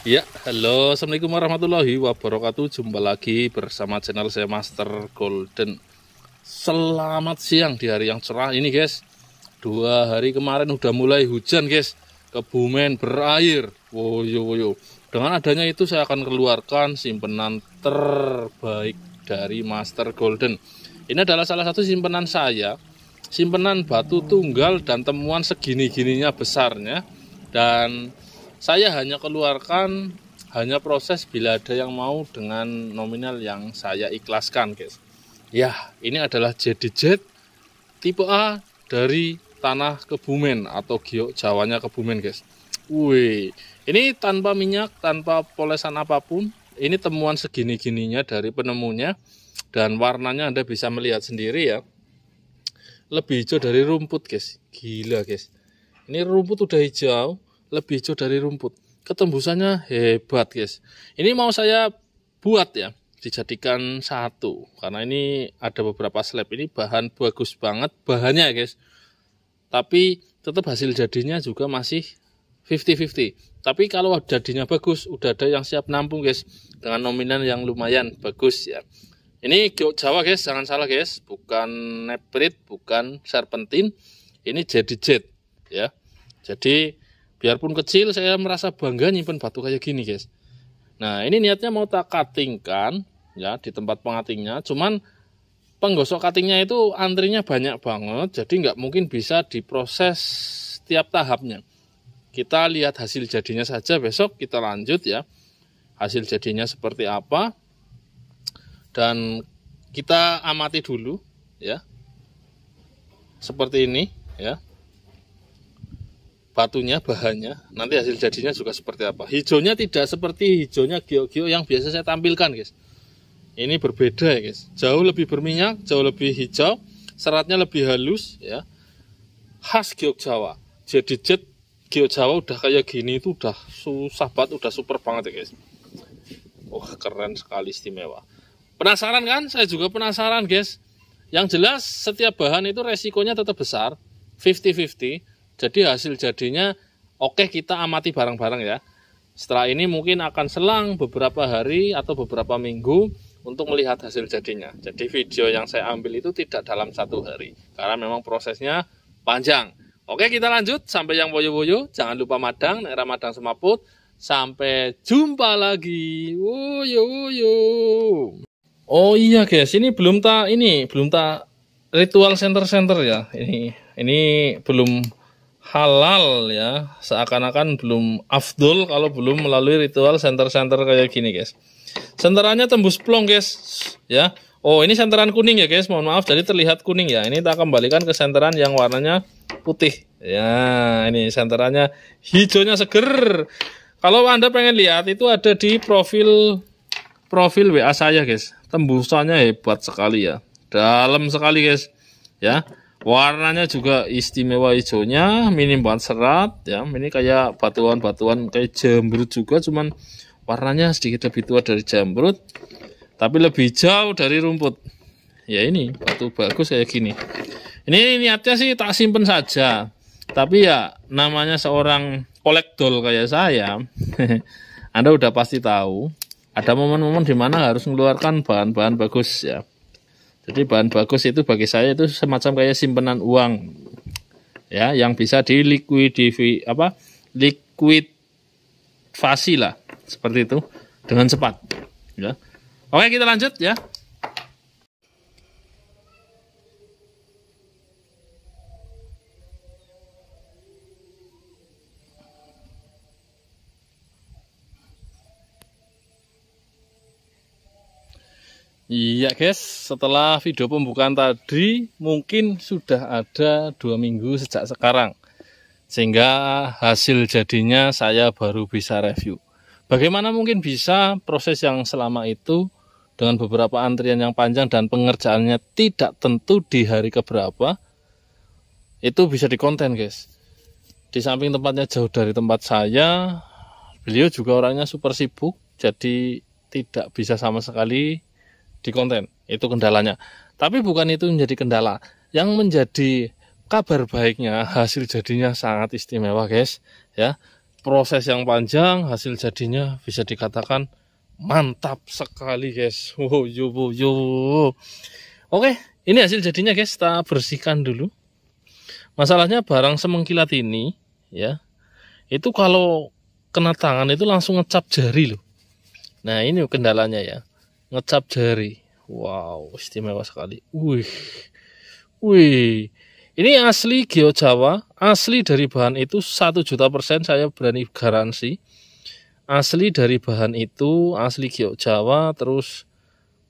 Ya, halo, assalamualaikum warahmatullahi wabarakatuh. Jumpa lagi bersama channel saya Master Golden. Selamat siang di hari yang cerah ini, guys. 2 hari kemarin udah mulai hujan, guys. Kebumen berair. Woyo woyo. Dengan adanya itu saya akan keluarkan simpenan terbaik dari Master Golden. Ini adalah salah satu simpenan saya. Simpenan batu tunggal dan temuan segini-gininya besarnya. Dan saya hanya keluarkan, hanya proses bila ada yang mau dengan nominal yang saya ikhlaskan, guys. Ya, ini adalah JDZ tipe A dari tanah Kebumen atau giok Jawanya Kebumen, guys. Wih, ini tanpa minyak, tanpa polesan apapun. Ini temuan segini-gininya dari penemunya. Dan warnanya Anda bisa melihat sendiri ya. Lebih hijau dari rumput, guys. Gila, guys. Ini rumput udah hijau, lebih hijau dari rumput. Ketembusannya hebat, guys. Ini mau saya buat ya, dijadikan satu. Karena ini ada beberapa slab. Ini bahan bagus banget bahannya, guys. Tapi tetap hasil jadinya juga masih 50-50. Tapi kalau jadinya bagus, udah ada yang siap nampung, guys. Dengan nominal yang lumayan bagus ya. Ini giok Jawa, guys. Jangan salah, guys. Bukan neprit, bukan serpentin. Ini JDZ ya. Jadi biarpun kecil, saya merasa bangga nyimpen batu kayak gini, guys. Nah, ini niatnya mau tak cuttingkan ya di tempat pengatingnya. Cuman penggosok cuttingnya itu antrinya banyak banget, jadi nggak mungkin bisa diproses setiap tahapnya. Kita lihat hasil jadinya saja, besok kita lanjut ya. Hasil jadinya seperti apa. Dan kita amati dulu ya. Seperti ini ya. Batunya, bahannya, nanti hasil jadinya juga seperti apa. Hijaunya tidak seperti hijaunya giok-giok yang biasa saya tampilkan, guys. Ini berbeda ya, guys. Jauh lebih berminyak, jauh lebih hijau, seratnya lebih halus ya. Khas giok Jawa. JDZ giok Jawa udah kayak gini itu udah susah banget, udah super banget ya, guys. Wah, keren sekali, istimewa. Penasaran kan? Saya juga penasaran, guys. Yang jelas setiap bahan itu resikonya tetap besar, 50-50. Jadi hasil jadinya oke, kita amati bareng-bareng ya. Setelah ini mungkin akan selang beberapa hari atau beberapa minggu untuk melihat hasil jadinya. Jadi video yang saya ambil itu tidak dalam 1 hari. Karena memang prosesnya panjang. Oke, kita lanjut sampai yang woyo-woyo. Jangan lupa madang, daerah madang semaput. Sampai jumpa lagi. Woyo-woyo. Oh iya, guys, ini belum tak ritual center ya. Ini belum halal ya, seakan-akan belum afdol kalau belum melalui ritual senter-senter kayak gini, guys. Senterannya tembus plong, guys ya. Oh, ini senteran kuning ya, guys, mohon maaf jadi terlihat kuning ya. Ini kita kembalikan ke senteran yang warnanya putih ya. Ini senterannya hijaunya seger. Kalau Anda pengen lihat itu ada di profil WA saya, guys. Tembusannya hebat sekali ya, dalam sekali, guys ya. Warnanya juga istimewa hijaunya, minim banget serat ya. Ini kayak batuan-batuan kayak jambrut juga, cuman warnanya sedikit lebih tua dari jambrut, tapi lebih hijau dari rumput. Ya, ini batu bagus kayak gini. Ini niatnya sih tak simpen saja. Tapi ya namanya seorang kolektor kayak saya, Anda udah pasti tahu ada momen-momen dimana harus mengeluarkan bahan-bahan bagus ya. Jadi bahan bagus itu bagi saya itu semacam kayak simpenan uang ya, yang bisa likuidasi lah seperti itu dengan cepat ya. Oke, kita lanjut ya. Iya, guys, setelah video pembukaan tadi mungkin sudah ada 2 minggu sejak sekarang, sehingga hasil jadinya saya baru bisa review. Bagaimana mungkin bisa proses yang selama itu dengan beberapa antrian yang panjang dan pengerjaannya tidak tentu di hari keberapa, itu bisa dikonten, guys. Di samping tempatnya jauh dari tempat saya, beliau juga orangnya super sibuk, jadi tidak bisa sama sekali di konten, itu kendalanya. Tapi bukan itu menjadi kendala. Yang menjadi kabar baiknya hasil jadinya sangat istimewa, guys ya. proses yang panjang, hasil jadinya bisa dikatakan mantap sekali guys. Oke, ini hasil jadinya guys, kita bersihkan dulu. Masalahnya barang semengkilat ini ya, itu kalau kena tangan itu langsung ngecap jari loh. Nah ini kendalanya ya, ngecap jari. Wow, istimewa sekali. Wih, ini asli Gio Jawa, asli dari bahan itu 1.000.000% saya berani garansi. Asli dari bahan itu, asli Gio Jawa, terus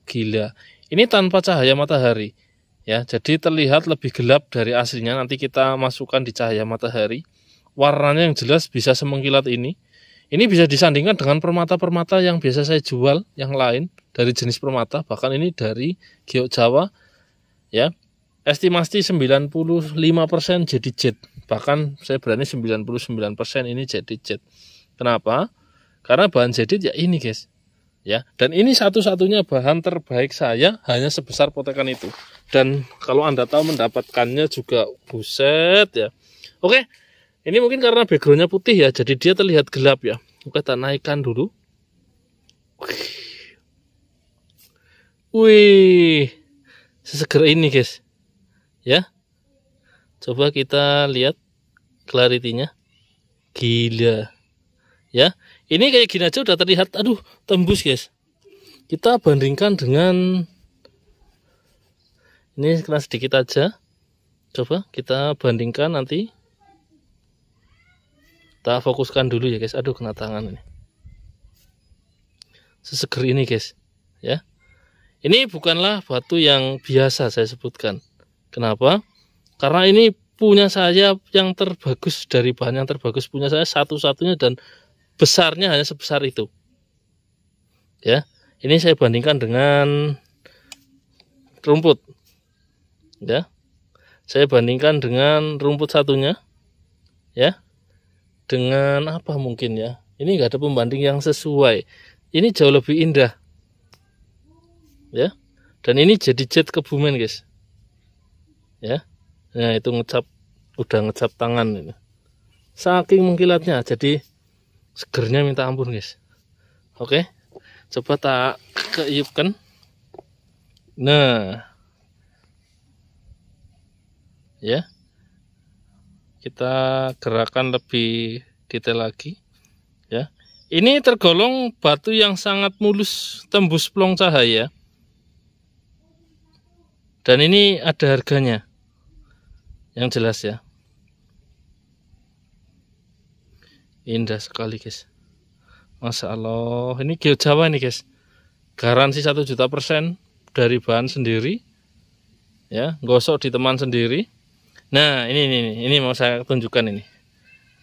gila. Ini tanpa cahaya matahari. Ya, jadi terlihat lebih gelap dari aslinya. Nanti kita masukkan di cahaya matahari. Warnanya yang jelas bisa semengkilat ini. Ini bisa disandingkan dengan permata-permata yang biasa saya jual, yang lain dari jenis permata. Bahkan ini dari Gio Jawa. Ya, estimasi 95% jadi jet. Bahkan saya berani 99% ini jadi jet. Kenapa? Karena bahan jadid ya ini guys. Ya, dan ini satu-satunya bahan terbaik saya hanya sebesar potekan itu. Dan kalau Anda tahu mendapatkannya juga buset ya. Oke, ini mungkin karena backgroundnya putih ya, jadi dia terlihat gelap ya. Oke, kita naikkan dulu. Wih, seseger ini guys. Ya, coba kita lihat clarity-nya. Gila. Ya, ini kayak gini aja udah terlihat, aduh, tembus guys. Kita bandingkan dengan ini, kena sedikit aja. Coba kita bandingkan nanti. Kita fokuskan dulu ya guys. Aduh, kena tangan ini. Seseger ini guys. Ya. Ini bukanlah batu yang biasa saya sebutkan. Kenapa? Karena ini punya saya yang terbagus, dari bahan yang terbagus punya saya satu-satunya, dan besarnya hanya sebesar itu. Ya. Ini saya bandingkan dengan rumput. Ya, saya bandingkan dengan rumput satunya, ya, dengan apa mungkin ya. Ini nggak ada pembanding yang sesuai. Ini jauh lebih indah, ya. Dan ini jadi jet Kebumen guys, ya. Nah itu udah ngecap tangan ini. Saking mengkilatnya, jadi segernya minta ampun guys. Oke, coba tak keiupkan. Nah. Ya, kita gerakan lebih detail lagi. Ya, ini tergolong batu yang sangat mulus, tembus plong cahaya. Dan ini ada harganya, yang jelas ya. Indah sekali guys. Masya Allah, ini Gio Jawa ini guys. Garansi 1.000.000% dari bahan sendiri. Ya, gosok di teman sendiri. Nah, ini mau saya tunjukkan ini.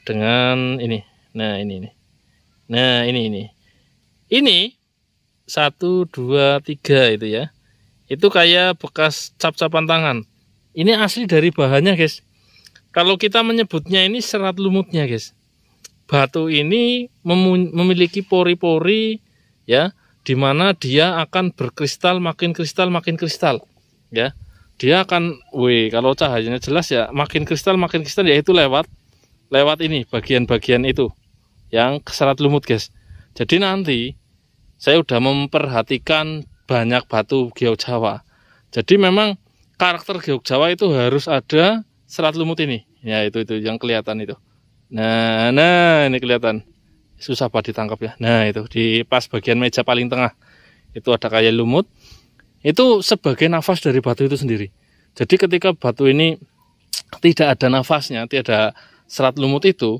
Dengan ini. Nah, ini. Nah, ini. Ini 1, 2, 3 itu ya. Itu kayak bekas cap-capan tangan. Ini asli dari bahannya, guys. Kalau kita menyebutnya ini serat lumutnya, guys. Batu ini memiliki pori-pori ya, di mana dia akan berkristal, makin kristal, ya. Dia akan, kalau cahayanya jelas ya, makin kristal ya, itu lewat ini bagian-bagian itu yang serat lumut guys. Jadi nanti saya udah memperhatikan banyak batu Gio Jawa. Jadi memang karakter Gio Jawa itu harus ada serat lumut ini. Ya itu yang kelihatan itu. Nah ini kelihatan. Susah banget ditangkap ya. Nah itu di pas bagian meja paling tengah itu ada kayak lumut. Itu sebagai nafas dari batu itu sendiri. Jadi ketika batu ini tidak ada nafasnya, tidak ada serat lumut itu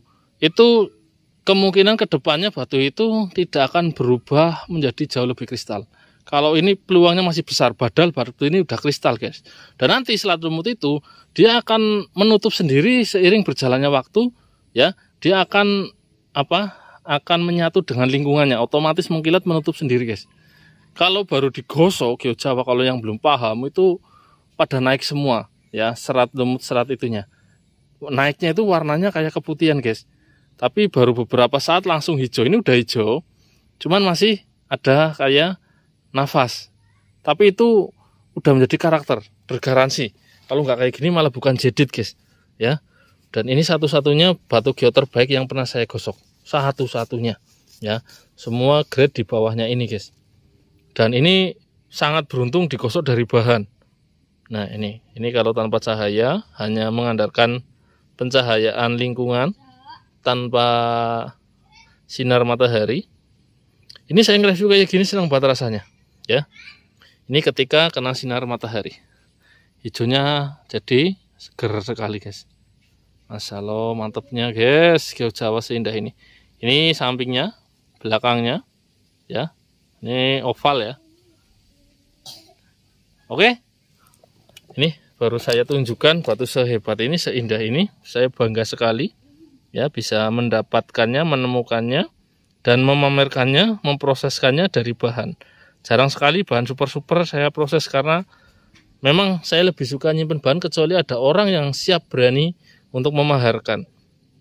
kemungkinan kedepannya batu itu tidak akan berubah menjadi jauh lebih kristal. Kalau ini peluangnya masih besar, padahal batu ini udah kristal guys. Dan nanti serat lumut itu dia akan menutup sendiri seiring berjalannya waktu, ya. Dia akan akan menyatu dengan lingkungannya, otomatis mengkilat menutup sendiri guys. Kalau baru digosok Gio Jawa, kalau yang belum paham itu pada naik semua ya, serat lumut serat itunya. Naiknya itu warnanya kayak keputihan guys. Tapi baru beberapa saat langsung hijau. Ini udah hijau, cuman masih ada kayak nafas. Tapi itu udah menjadi karakter, bergaransi. Kalau nggak kayak gini malah bukan jadid guys, ya. Dan ini satu-satunya batu Gio terbaik yang pernah saya gosok. satu-satunya ya. Semua grade di bawahnya ini guys. Dan ini sangat beruntung digosok dari bahan. Nah ini kalau tanpa cahaya, hanya mengandalkan pencahayaan lingkungan tanpa sinar matahari. Ini saya nge-review kayak gini senang banget rasanya ya. Ini ketika kena sinar matahari, hijaunya jadi seger sekali guys. Masya Allah, mantapnya guys, Giok Jawa seindah ini. Ini sampingnya, belakangnya ya. Ini oval ya. Oke. Ini baru saya tunjukkan batu sehebat ini, seindah ini. Saya bangga sekali ya bisa mendapatkannya, menemukannya, dan memamerkannya, memproseskannya dari bahan. Jarang sekali bahan super-super saya proses karena memang saya lebih suka nyimpen bahan kecuali ada orang yang siap berani untuk memaharkan.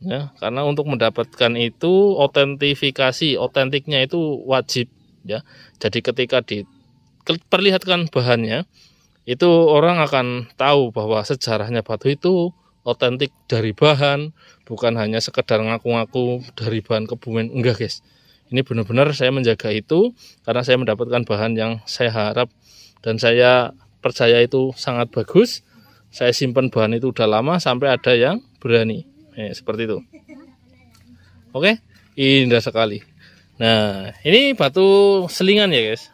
Ya, karena untuk mendapatkan itu otentiknya itu wajib ya. Jadi ketika diperlihatkan bahannya, itu orang akan tahu bahwa sejarahnya batu itu otentik dari bahan, bukan hanya sekedar ngaku-ngaku dari bahan Kebumen. Enggak guys, ini benar-benar saya menjaga itu karena saya mendapatkan bahan yang saya harap dan saya percaya itu sangat bagus. Saya simpan bahan itu udah lama sampai ada yang berani seperti itu. Oke, indah sekali. Nah ini batu selingan ya guys,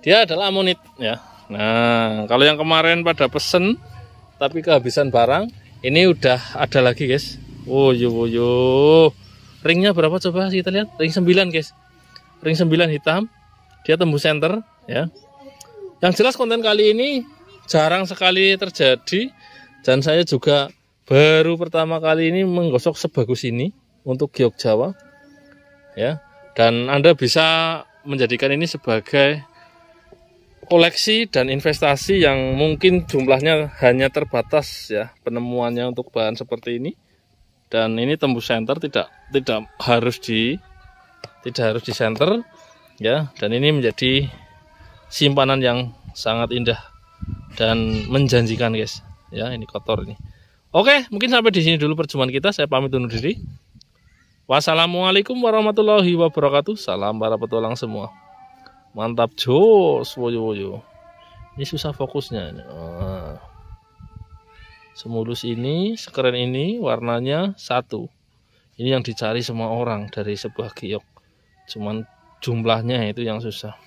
dia adalah amonit ya. Nah kalau yang kemarin pada pesen tapi kehabisan barang, ini udah ada lagi guys. Woyo. Ringnya berapa coba kita lihat? Ring 9 guys. Ring 9 hitam. Dia tembus center ya. Yang jelas konten kali ini jarang sekali terjadi. Dan saya juga baru pertama kali ini menggosok sebagus ini untuk Giok Jawa ya. Dan Anda bisa menjadikan ini sebagai koleksi dan investasi yang mungkin jumlahnya hanya terbatas ya penemuannya untuk bahan seperti ini. Dan ini tembus center, tidak harus di center ya. Dan ini menjadi simpanan yang sangat indah dan menjanjikan guys ya. Ini kotor ini. Oke, mungkin sampai di sini dulu perjumpaan kita. Saya pamit undur diri. Wassalamualaikum warahmatullahi wabarakatuh. Salam para petualang semua. Mantap jos, woyo. Ini susah fokusnya. Semulus ini, sekeren ini, warnanya satu. Ini yang dicari semua orang dari sebuah giok. Cuman jumlahnya itu yang susah.